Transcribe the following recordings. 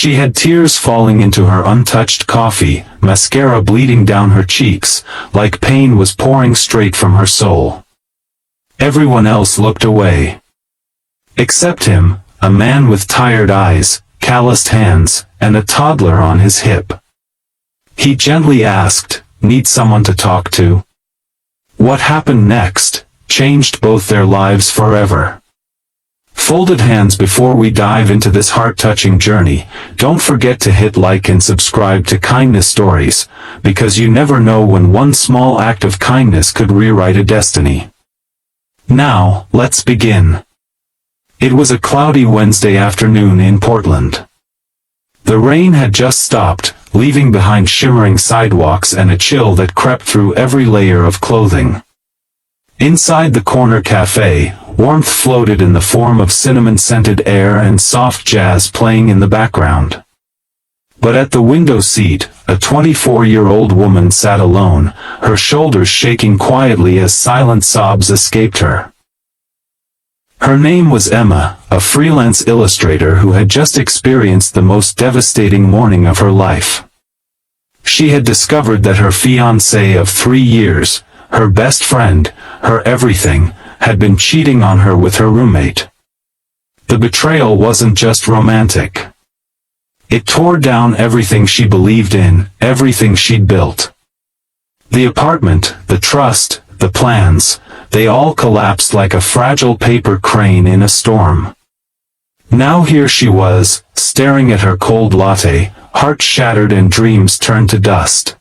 She had tears falling into her untouched coffee, mascara bleeding down her cheeks, like pain was pouring straight from her soul. Everyone else looked away. Except him, a man with tired eyes, calloused hands, and a toddler on his hip. He gently asked, "Need someone to talk to?" What happened next changed both their lives forever. Folded hands. Before we dive into this heart-touching journey, don't forget to hit like and subscribe to Kindness Stories, because you never know when one small act of kindness could rewrite a destiny. Now, let's begin. It was a cloudy Wednesday afternoon in Portland. The rain had just stopped, leaving behind shimmering sidewalks and a chill that crept through every layer of clothing. Inside the corner cafe, warmth floated in the form of cinnamon-scented air and soft jazz playing in the background. But at the window seat, a 24-year-old woman sat alone, her shoulders shaking quietly as silent sobs escaped her. Her name was Emma, a freelance illustrator who had just experienced the most devastating morning of her life. She had discovered that her fiancé of 3 years, her best friend, her everything, had been cheating on her with her roommate. The betrayal wasn't just romantic. It tore down everything she believed in, everything she'd built. The apartment, the trust, the plans, they all collapsed like a fragile paper crane in a storm. Now here she was, staring at her cold latte, heart shattered and dreams turned to dust.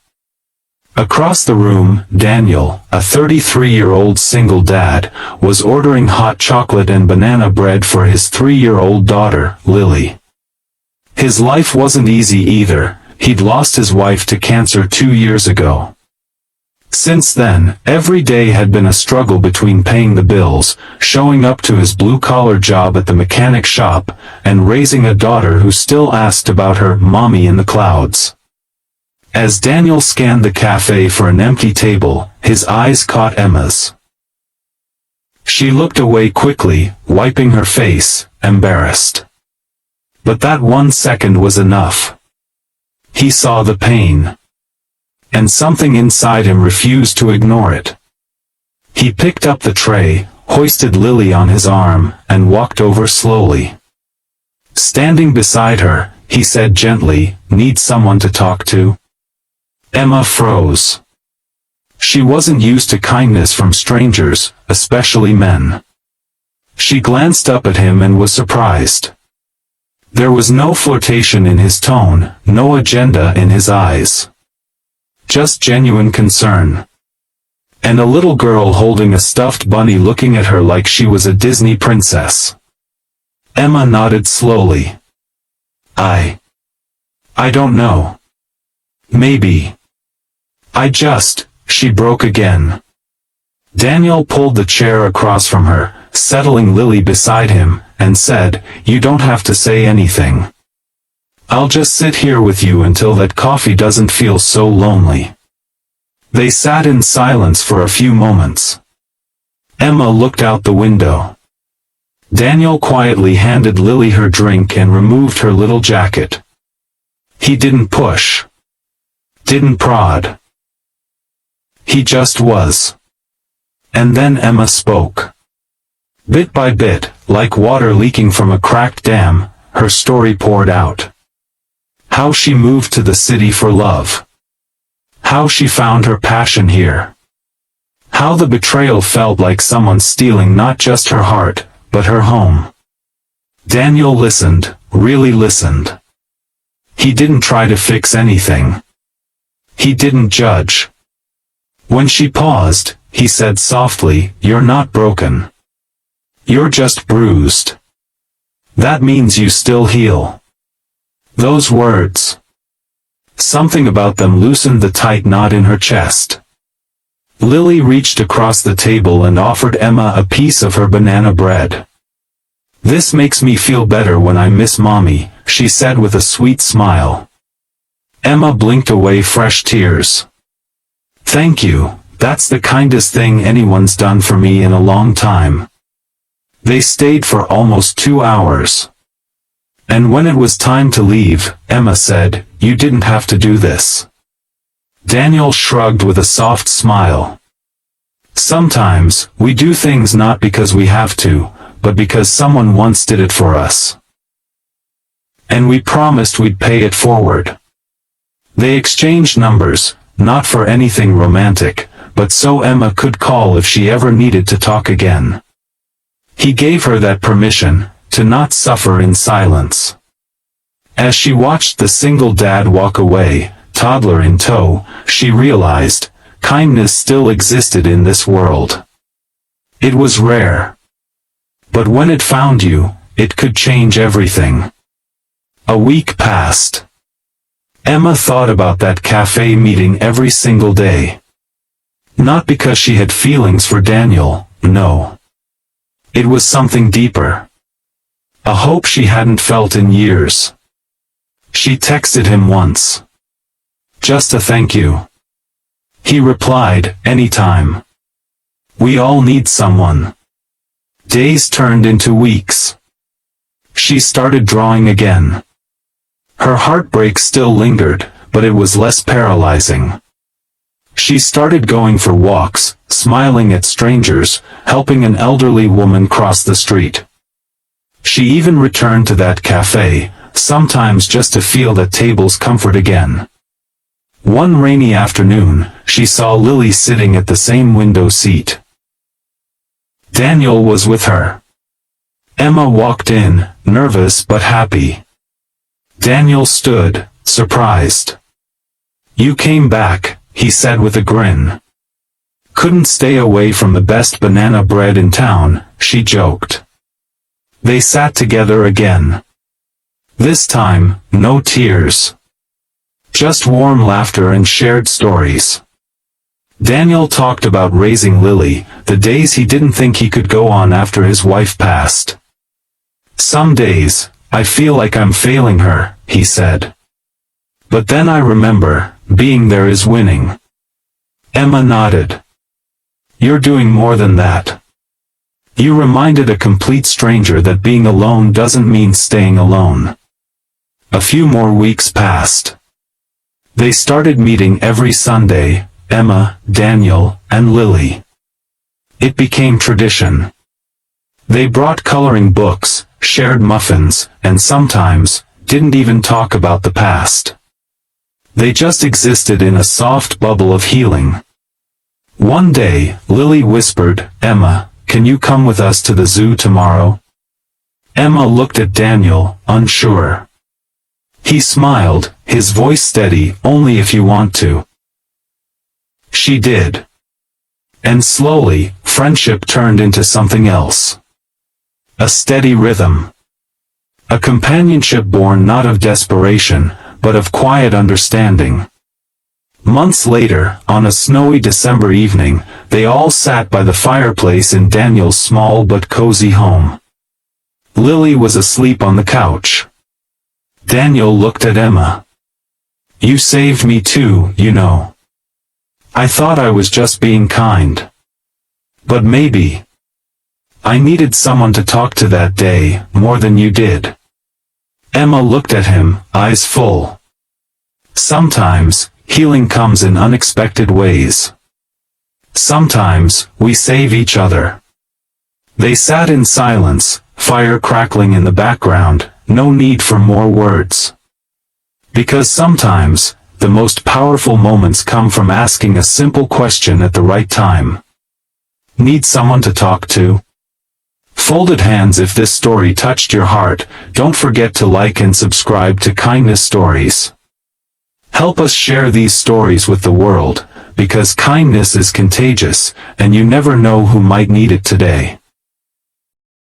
Across the room, Daniel, a 33-year-old single dad, was ordering hot chocolate and banana bread for his 3-year-old daughter, Lily. His life wasn't easy either. He'd lost his wife to cancer 2 years ago. Since then, every day had been a struggle between paying the bills, showing up to his blue-collar job at the mechanic shop, and raising a daughter who still asked about her mommy in the clouds. As Daniel scanned the cafe for an empty table, his eyes caught Emma's. She looked away quickly, wiping her face, embarrassed. But that 1 second was enough. He saw the pain. And something inside him refused to ignore it. He picked up the tray, hoisted Lily on his arm, and walked over slowly. Standing beside her, he said gently, "Need someone to talk to?" Emma froze. She wasn't used to kindness from strangers, especially men. She glanced up at him and was surprised. There was no flirtation in his tone, no agenda in his eyes. Just genuine concern. And a little girl holding a stuffed bunny looking at her like she was a Disney princess. Emma nodded slowly. I don't know. Maybe. She broke again. Daniel pulled the chair across from her, settling Lily beside him, and said, "You don't have to say anything. I'll just sit here with you until that coffee doesn't feel so lonely." They sat in silence for a few moments. Emma looked out the window. Daniel quietly handed Lily her drink and removed her little jacket. He didn't push. Didn't prod. He just was. And then Emma spoke. Bit by bit, like water leaking from a cracked dam, her story poured out. How she moved to the city for love. How she found her passion here. How the betrayal felt like someone stealing not just her heart, but her home. Daniel listened, really listened. He didn't try to fix anything. He didn't judge. When she paused, he said softly, "You're not broken. You're just bruised. That means you still heal." Those words. Something about them loosened the tight knot in her chest. Lily reached across the table and offered Emma a piece of her banana bread. "This makes me feel better when I miss Mommy," she said with a sweet smile. Emma blinked away fresh tears. "Thank you, that's the kindest thing anyone's done for me in a long time." They stayed for almost 2 hours. And when it was time to leave, Emma said, "You didn't have to do this." Daniel shrugged with a soft smile. "Sometimes, we do things not because we have to, but because someone once did it for us. And we promised we'd pay it forward." They exchanged numbers, not for anything romantic, but so Emma could call if she ever needed to talk again. He gave her that permission, to not suffer in silence. As she watched the single dad walk away, toddler in tow, she realized, kindness still existed in this world. It was rare. But when it found you, it could change everything. A week passed. Emma thought about that cafe meeting every single day. Not because she had feelings for Daniel, no. It was something deeper. A hope she hadn't felt in years. She texted him once. "Just a thank you." He replied, "Anytime. We all need someone." Days turned into weeks. She started drawing again. Her heartbreak still lingered, but it was less paralyzing. She started going for walks, smiling at strangers, helping an elderly woman cross the street. She even returned to that cafe, sometimes just to feel that table's comfort again. One rainy afternoon, she saw Lily sitting at the same window seat. Daniel was with her. Emma walked in, nervous but happy. Daniel stood, surprised. "You came back," he said with a grin. "Couldn't stay away from the best banana bread in town," she joked. They sat together again. This time, no tears. Just warm laughter and shared stories. Daniel talked about raising Lily, the days he didn't think he could go on after his wife passed. "Some days, I feel like I'm failing her," he said. "But then I remember, being there is winning." Emma nodded. "You're doing more than that. You reminded a complete stranger that being alone doesn't mean staying alone." A few more weeks passed. They started meeting every Sunday, Emma, Daniel, and Lily. It became tradition. They brought coloring books, shared muffins, and sometimes, didn't even talk about the past. They just existed in a soft bubble of healing. One day, Lily whispered, "Emma, can you come with us to the zoo tomorrow?" Emma looked at Daniel, unsure. He smiled, his voice steady, "Only if you want to." She did. And slowly, friendship turned into something else. A steady rhythm. A companionship born not of desperation, but of quiet understanding. Months later, on a snowy December evening, they all sat by the fireplace in Daniel's small but cozy home. Lily was asleep on the couch. Daniel looked at Emma. "You saved me too, you know. I thought I was just being kind. But maybe I needed someone to talk to that day, more than you did." Emma looked at him, eyes full. Sometimes, healing comes in unexpected ways. Sometimes, we save each other. They sat in silence, fire crackling in the background, no need for more words. Because sometimes, the most powerful moments come from asking a simple question at the right time. Need someone to talk to? Folded hands. If this story touched your heart, don't forget to like and subscribe to Kindness Stories. Help us share these stories with the world, because kindness is contagious, and you never know who might need it today.